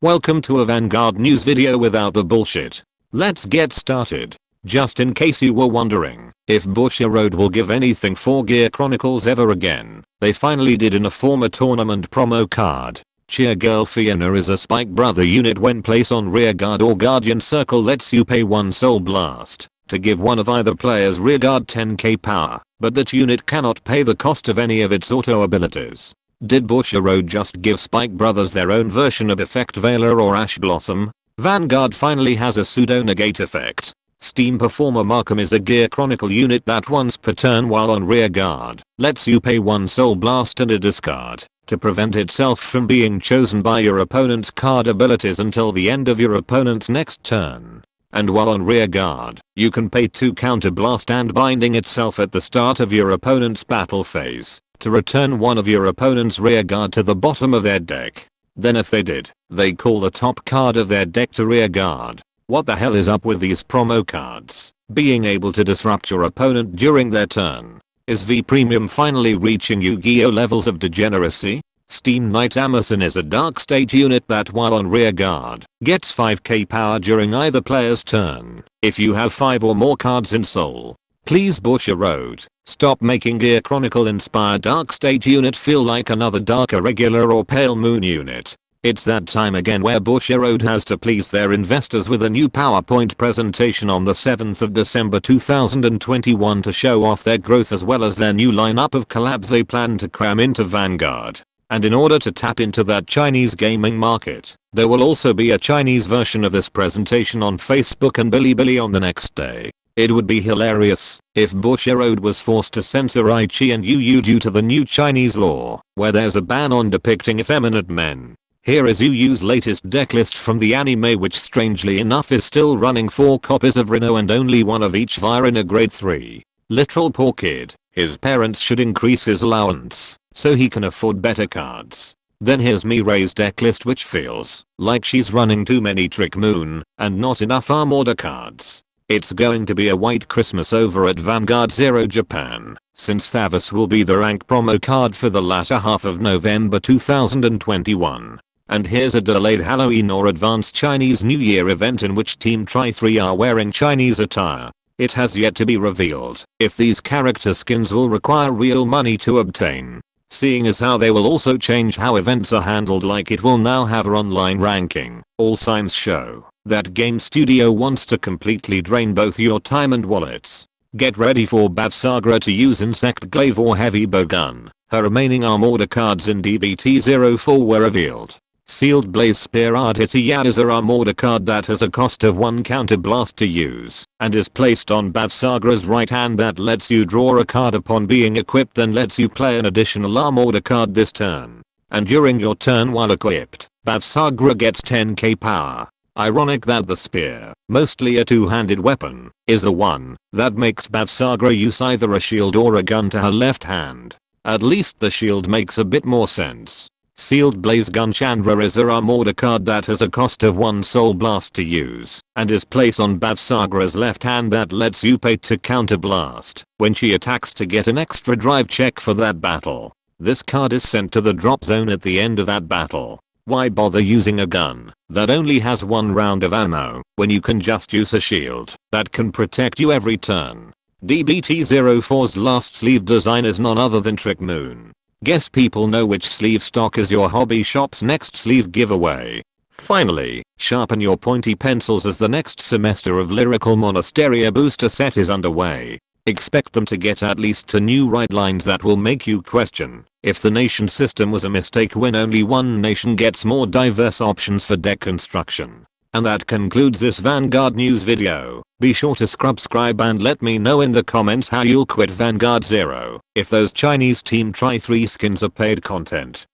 Welcome to a Vanguard news video without the bullshit. Let's get started. Just in case you were wondering if Bushiroad will give anything for Gear Chronicles ever again, they finally did in a former tournament promo card. Cheer Girl Fiona is a Spike Brother unit. When placed on rearguard or Guardian Circle lets you pay 1 Soul Blast to give one of either player's rearguard 10k power, but that unit cannot pay the cost of any of its auto abilities. Did Bushiroad just give Spike Brothers their own version of Effect Veiler or Ash Blossom? Vanguard finally has a pseudo negate effect. Steam Performer Markham is a Gear Chronicle unit that once per turn while on rear guard lets you pay 1 Soul Blast and a discard to prevent itself from being chosen by your opponent's card abilities until the end of your opponent's next turn. And while on rear guard, you can pay 2 Counter Blast and binding itself at the start of your opponent's battle phase to return one of your opponent's rear guard to the bottom of their deck. Then if they did, they call the top card of their deck to rear guard. What the hell is up with these promo cards? Being able to disrupt your opponent during their turn. Is V Premium finally reaching Yu-Gi-Oh levels of degeneracy? Steam Knight Amazon is a Dark State unit that while on rear guard gets 5k power during either player's turn if you have 5 or more cards in soul. Please Bushiroad, stop making Gear Chronicle inspired Dark State unit feel like another Dark Irregular or Pale Moon unit. It's that time again where Bushiroad has to please their investors with a new PowerPoint presentation on the 7th of December 2021 to show off their growth as well as their new lineup of collabs they plan to cram into Vanguard. And in order to tap into that Chinese gaming market, there will also be a Chinese version of this presentation on Facebook and Bilibili on the next day. It would be hilarious if Bushiroad was forced to censor Aichi and Yu due to the new Chinese law, where there's a ban on depicting effeminate men. Here is Yu's latest deck list from the anime, which strangely enough is still running 4 copies of Reno and only one of each via in a grade 3. Literal poor kid. His parents should increase his allowance so he can afford better cards. Then here's Mirai's deck list, which feels like she's running too many Trick Moon and not enough Armor cards. It's going to be a white Christmas over at Vanguard Zero Japan, since Thavas will be the rank promo card for the latter half of November 2021. And here's a delayed Halloween or advanced Chinese New Year event in which Team Tri-3 are wearing Chinese attire. It has yet to be revealed if these character skins will require real money to obtain, seeing as how they will also change how events are handled, like it will now have an online ranking. All signs show that game studio wants to completely drain both your time and wallets. Get ready for Bavsagra to use Insect Glaive or Heavy Bowgun. Her remaining Armor cards in BT04 were revealed. Sealed Blaze Spear Ardhitiyad is a Armor card that has a cost of 1 Counter Blast to use and is placed on Bavsagra's right hand that lets you draw a card upon being equipped, then lets you play an additional Armor card this turn. And during your turn while equipped, Bavsagra gets 10k power. Ironic that the spear, mostly a two-handed weapon, is the one that makes Bavsagra use either a shield or a gun to her left hand. At least the shield makes a bit more sense. Sealed Blaze Gun Chandra is a Armor card that has a cost of 1 Soul Blast to use and is placed on Bavsagra's left hand that lets you pay to counter blast when she attacks to get an extra drive check for that battle. This card is sent to the drop zone at the end of that battle. Why bother using a gun that only has 1 round of ammo when you can just use a shield that can protect you every turn? BT04's last sleeve design is none other than Trick Moon. Guess people know which sleeve stock is your hobby shop's next sleeve giveaway. Finally, sharpen your pointy pencils as the next semester of Lyrical Monasteria booster set is underway. Expect them to get at least 2 new ride lines that will make you question if the nation system was a mistake when only one nation gets more diverse options for deck construction. And that concludes this Vanguard news video. Be sure to subscribe and let me know in the comments how you'll quit Vanguard Zero if those Chinese Team Tri-3 skins are paid content.